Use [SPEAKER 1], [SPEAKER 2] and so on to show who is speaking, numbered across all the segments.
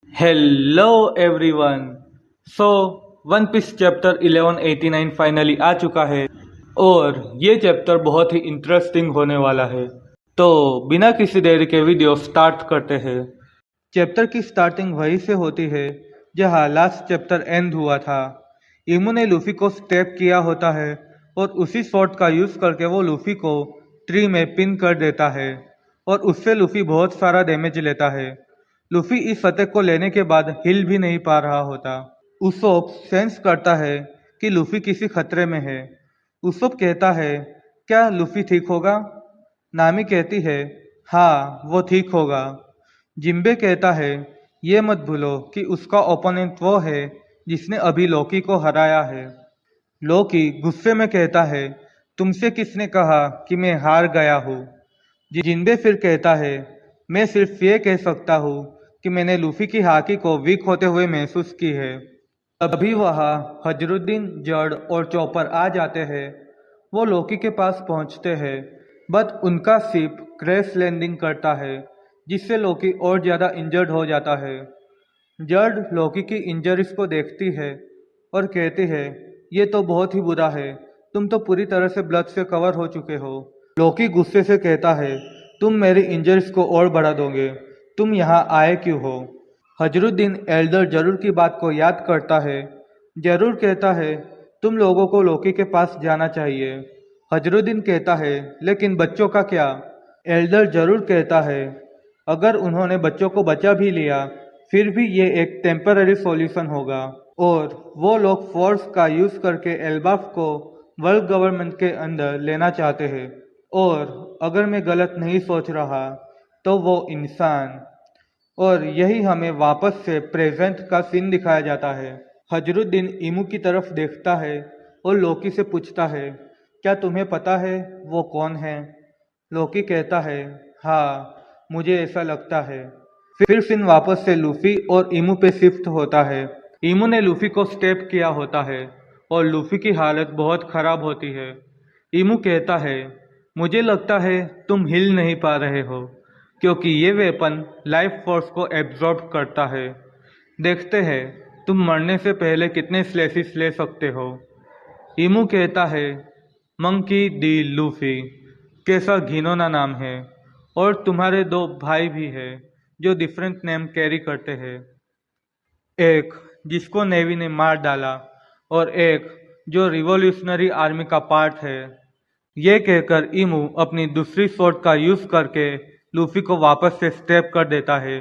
[SPEAKER 1] Hello everyone. So One Piece chapter 1189 finally आ चुका है और ये चैप्टर बहुत ही इंटरेस्टिंग होने वाला है। तो बिना किसी देरी के वीडियो स्टार्ट करते हैं। चैप्टर की स्टार्टिंग वहीं से होती है जहाँ लास्ट चैप्टर एंड हुआ था। इमू ने लूफी को स्टेप किया होता है और उसी शॉट का यूज करके वो लूफी को ट्री में पिन कर देता है और उससे लूफी बहुत सारा डैमेज लेता है। लूफी इस अटैक को लेने के बाद हिल भी नहीं पा रहा होता। उसोप सेंस करता है कि लूफी किसी खतरे में है। उसोप कहता है, क्या लूफी ठीक होगा? नामी कहती है, हाँ वो ठीक होगा। जिम्बे कहता है, ये मत भूलो कि उसका ओपोनेंट वो है जिसने अभी लोकी को हराया है। लोकी गुस्से में कहता है, तुमसे किसने कहा कि मैं हार गया हूँ? जिन्बे फिर कहता है, मैं सिर्फ ये कह सकता हूँ कि मैंने लूफी की हाकी को वीक होते हुए महसूस की है। अभी वहाँ हजरुद्दीन, जड़ और चॉपर आ जाते हैं। वो लोकी के पास पहुँचते हैं, बट उनका शिप क्रैश लैंडिंग करता है जिससे लोकी और ज़्यादा इंजर्ड हो जाता है। जड़ लोकी की इंजरीज को देखती है और कहती है, ये तो बहुत ही बुरा है, तुम तो पूरी तरह से ब्लड से कवर हो चुके हो। लोकी गुस्से से कहता है, तुम मेरी इंजरीज को और बढ़ा दोगे, तुम यहाँ आए क्यों हो? हजरुद्दीन एल्डर जरूर की बात को याद करता है। जरूर कहता है, तुम लोगों को लोकी के पास जाना चाहिए। हजरुद्दीन कहता है, लेकिन बच्चों का क्या? एल्डर जरूर कहता है, अगर उन्होंने बच्चों को बचा भी लिया फिर भी ये एक टेम्पररी सॉल्यूशन होगा और वो लोग फोर्स का यूज करके एल्बाफ को वर्ल्ड गवर्नमेंट के अंदर लेना चाहते हैं। और अगर मैं गलत नहीं सोच रहा तो वो इंसान। और यही हमें वापस से प्रेजेंट का सीन दिखाया जाता है। हजरुद्दीन इमू की तरफ देखता है और लोकी से पूछता है, क्या तुम्हें पता है वो कौन है? लोकी कहता है, हाँ मुझे ऐसा लगता है। फिर सीन वापस से लूफी और इमू पे शिफ्ट होता है। इमू ने लूफी को स्टेप किया होता है और लूफी की हालत बहुत खराब होती है। इमू कहता है, मुझे लगता है तुम हिल नहीं पा रहे हो क्योंकि ये वेपन लाइफ फोर्स को एब्जॉर्ब करता है। देखते हैं तुम मरने से पहले कितने स्लेसिस ले सकते हो। इमू कहता है, मंकी डी लूफी, कैसा घिनौना नाम है। और तुम्हारे दो भाई भी हैं जो डिफरेंट नेम कैरी करते हैं, एक जिसको नेवी ने मार डाला और एक जो रिवॉल्यूशनरी आर्मी का पार्ट है। ये कहकर इमू अपनी दूसरी शॉट का यूज करके लूफी को वापस से स्टेप कर देता है।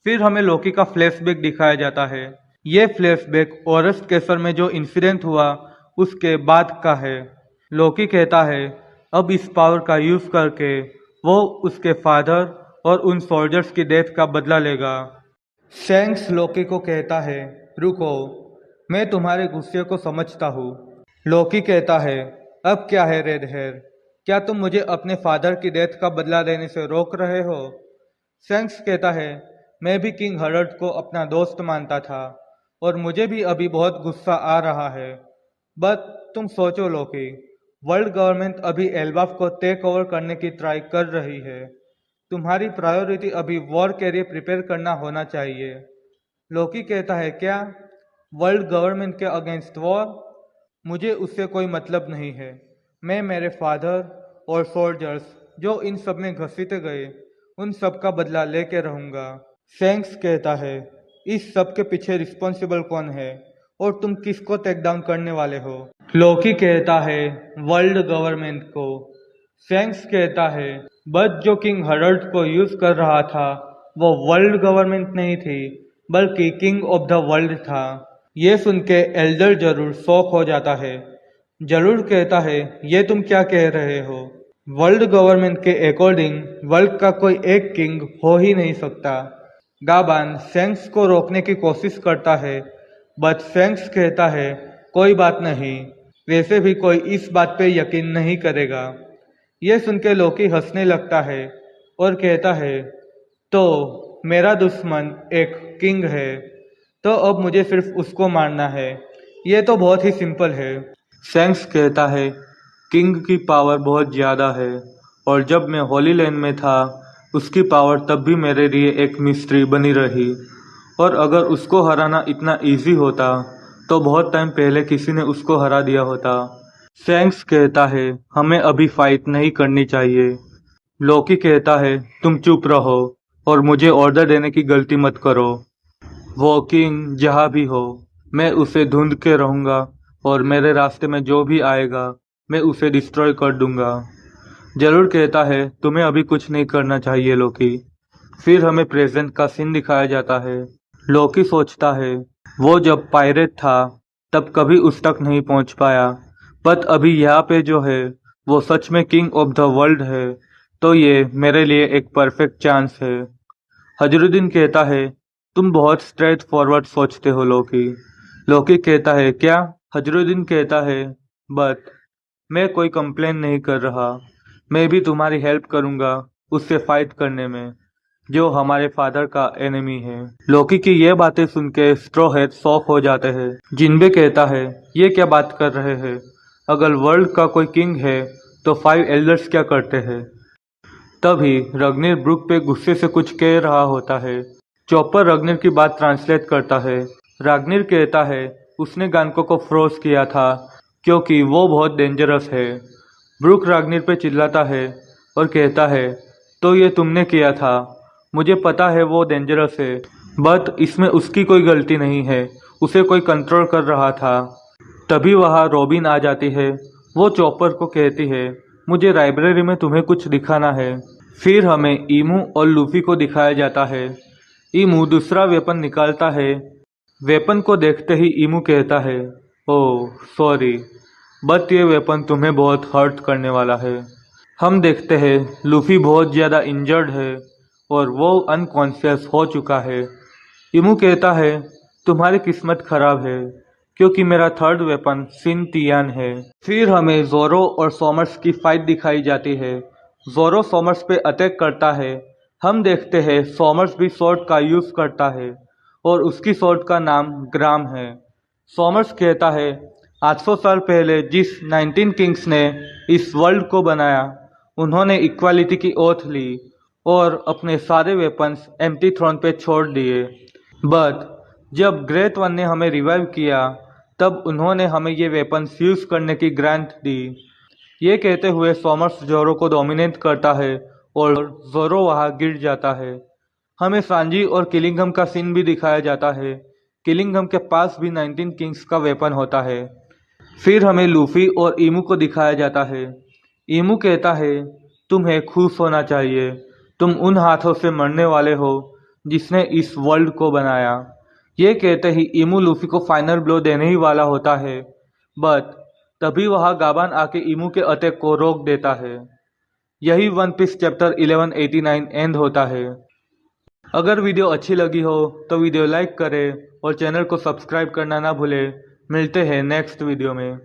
[SPEAKER 1] फिर हमें लोकी का फ्लैशबैक दिखाया जाता है। ये फ्लैशबैक ओरस्ट केसर में जो इंसिडेंट हुआ उसके बाद का है। लोकी कहता है, अब इस पावर का यूज करके वो उसके फादर और उन सोल्जर्स की डेथ का बदला लेगा। शैंक्स लोकी को कहता है, रुको, मैं तुम्हारे गुस्से को समझता हूँ। लोकी कहता है, अब क्या है रेड हेयर, क्या तुम मुझे अपने फादर की डेथ का बदला लेने से रोक रहे हो? शैंक्स कहता है, मैं भी किंग हरड को अपना दोस्त मानता था और मुझे भी अभी बहुत गुस्सा आ रहा है। बट तुम सोचो लोकी, वर्ल्ड गवर्नमेंट अभी एल्बाफ को टेक ओवर करने की ट्राई कर रही है। तुम्हारी प्रायोरिटी अभी वॉर के लिए प्रिपेयर करना होना चाहिए। लोकी कहता है, क्या वर्ल्ड गवर्नमेंट के अगेंस्ट वॉर? मुझे उससे कोई मतलब नहीं है। मैं मेरे फादर और सोल्जर्स जो इन सब में घसीटे गए उन सब का बदला लेके रहूंगा। शैंक्स कहता है, इस सब के पीछे रिस्पॉन्सिबल कौन है और तुम किसको टेक डाउन करने वाले हो? लोकी कहता है, वर्ल्ड गवर्नमेंट को। शैंक्स कहता है, बट जो किंग हरल्ड को यूज कर रहा था वो वर्ल्ड गवर्नमेंट नहीं थी बल्कि किंग ऑफ द वर्ल्ड था। ये सुन के एल्डर जरूर शॉक हो जाता है। जरूर कहता है, ये तुम क्या कह रहे हो? वर्ल्ड गवर्नमेंट के अकॉर्डिंग वर्ल्ड का कोई एक किंग हो ही नहीं सकता। गाबान शैंक्स को रोकने की कोशिश करता है बट शैंक्स कहता है, कोई बात नहीं, वैसे भी कोई इस बात पे यकीन नहीं करेगा। ये सुन के लोकी हंसने लगता है और कहता है, तो मेरा दुश्मन एक किंग है, तो अब मुझे सिर्फ उसको मारना है। ये तो बहुत ही सिंपल है। शैंक्स कहता है, किंग की पावर बहुत ज़्यादा है और जब मैं होली लैंड में था उसकी पावर तब भी मेरे लिए एक मिस्ट्री बनी रही। और अगर उसको हराना इतना इजी होता तो बहुत टाइम पहले किसी ने उसको हरा दिया होता। सैंक्स कहता है हमें अभी फाइट नहीं करनी चाहिए। लोकी कहता है तुम चुप रहो और मुझे ऑर्डर देने की गलती मत करो। वो किंग जहाँ भी हो मैं उसे ढूंढ के रहूंगा और मेरे रास्ते में जो भी आएगा मैं उसे डिस्ट्रॉय कर दूंगा। जरूर कहता है तुम्हें अभी कुछ नहीं करना चाहिए लोकी। फिर हमें प्रेजेंट का सीन दिखाया जाता है। लोकी सोचता है वो जब पायरेट था तब कभी उस तक नहीं पहुंच पाया, बट अभी यहाँ पे जो है वो सच में किंग ऑफ द वर्ल्ड है, तो ये मेरे लिए एक परफेक्ट चांस है। हजरुद्दीन कहता है तुम बहुत स्ट्रेट फॉरवर्ड सोचते हो लोकी। लोकी कहता है क्या? हजरुद्दीन कहता है बट मैं कोई कंप्लेन नहीं कर रहा, मैं भी तुम्हारी हेल्प करूंगा उससे फाइट करने में जो हमारे फादर का एनिमी है। लोकी की ये बातें सुन के स्ट्रॉ हैट शॉक हो जाते हैं। जिनबे कहता है ये क्या बात कर रहे हैं, अगर वर्ल्ड का कोई किंग है तो 5 एल्डर्स क्या करते हैं। तभी रग्निर ब्रुक पे गुस्से से कुछ कह रहा होता है। चॉपर रग्निर की बात ट्रांसलेट करता है। रग्निर कहता है उसने गानको को फ्रोज किया था क्योंकि वो बहुत डेंजरस है। ब्रुक रग्निर पे चिल्लाता है और कहता है तो ये तुमने किया था, मुझे पता है वो डेंजरस है बट इसमें उसकी कोई गलती नहीं है, उसे कोई कंट्रोल कर रहा था। तभी वहाँ रॉबिन आ जाती है। वो चॉपर को कहती है मुझे लाइब्रेरी में तुम्हें कुछ दिखाना है। फिर हमें ईमू और लूफी को दिखाया जाता है। ईमू दूसरा वेपन निकालता है। वेपन को देखते ही ईमू कहता है ओह सॉरी, बट ये वेपन तुम्हें बहुत हर्ट करने वाला है। हम देखते हैं लूफी बहुत ज़्यादा इंजर्ड है और वो अनकॉन्शियस हो चुका है। ईमू कहता है तुम्हारी किस्मत खराब है क्योंकि मेरा थर्ड वेपन सिंटियन है। फिर हमें जोरो और सॉमर्स की फाइट दिखाई जाती है। जोरो सॉमर्स पे अटैक करता है। हम देखते हैं सॉमर्स भी स्वॉर्ड का यूज करता है और उसकी स्वॉर्ड का नाम ग्राम है। सॉमर्स कहता है 800 साल पहले जिस 19 किंग्स ने इस वर्ल्ड को बनाया उन्होंने इक्वालिटी की ओथ ली और अपने सारे वेपन्स एम्प्टी थ्रोन पे छोड़ दिए, बट जब ग्रेट वन ने हमें रिवाइव किया तब उन्होंने हमें ये वेपन्स यूज करने की ग्रांट दी। ये कहते हुए सॉमर्स जोरो को डोमिनेट करता है और जोरो वहाँ गिर जाता है। हमें सांजी और किलिंगहम का सीन भी दिखाया जाता है। किलिंगहम के पास भी 19 किंग्स का वेपन होता है। फिर हमें लूफी और ईमू को दिखाया जाता है। ईमू कहता है तुम्हें खुश होना चाहिए, तुम उन हाथों से मरने वाले हो जिसने इस वर्ल्ड को बनाया। ये कहते ही ईमू लूफी को फाइनल ब्लो देने ही वाला होता है, बट तभी वहाँ गाबान आके ईमू के अटैक को रोक देता है। यही वन पीस चैप्टर 1189 एंड होता है। अगर वीडियो अच्छी लगी हो तो वीडियो लाइक करें और चैनल को सब्सक्राइब करना ना भूलें। मिलते हैं नेक्स्ट वीडियो में।